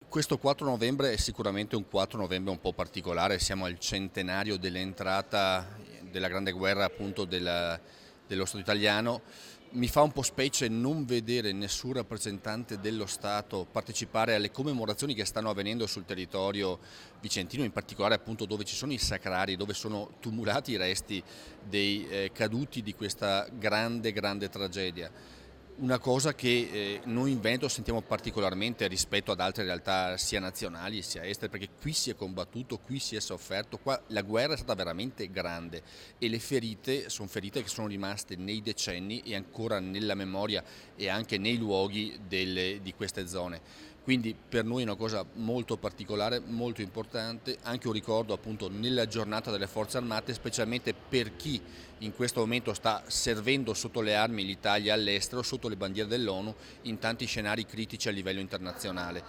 Questo 4 novembre è sicuramente un 4 novembre un po' particolare, siamo al centenario dell'entrata della Grande Guerra appunto dello Stato italiano. Mi fa un po' specie non vedere nessun rappresentante dello Stato partecipare alle commemorazioni che stanno avvenendo sul territorio vicentino, in particolare appunto dove ci sono i sacrari, dove sono tumulati i resti dei caduti di questa grande tragedia. Una cosa che noi in Veneto sentiamo particolarmente rispetto ad altre realtà sia nazionali sia estere, perché qui si è combattuto, qui si è sofferto, qua la guerra è stata veramente grande e le ferite sono ferite che sono rimaste nei decenni e ancora nella memoria e anche nei luoghi di queste zone. Quindi per noi è una cosa molto particolare, molto importante, anche un ricordo appunto nella giornata delle forze armate, specialmente per chi in questo momento sta servendo sotto le armi l'Italia all'estero, sotto le bandiere dell'ONU, in tanti scenari critici a livello internazionale.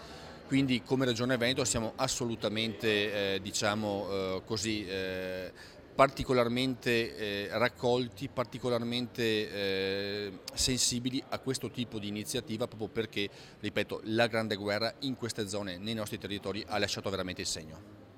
Quindi come Regione Veneto siamo assolutamente particolarmente raccolti, particolarmente sensibili a questo tipo di iniziativa proprio perché, ripeto, la Grande Guerra in queste zone, nei nostri territori, ha lasciato veramente il segno.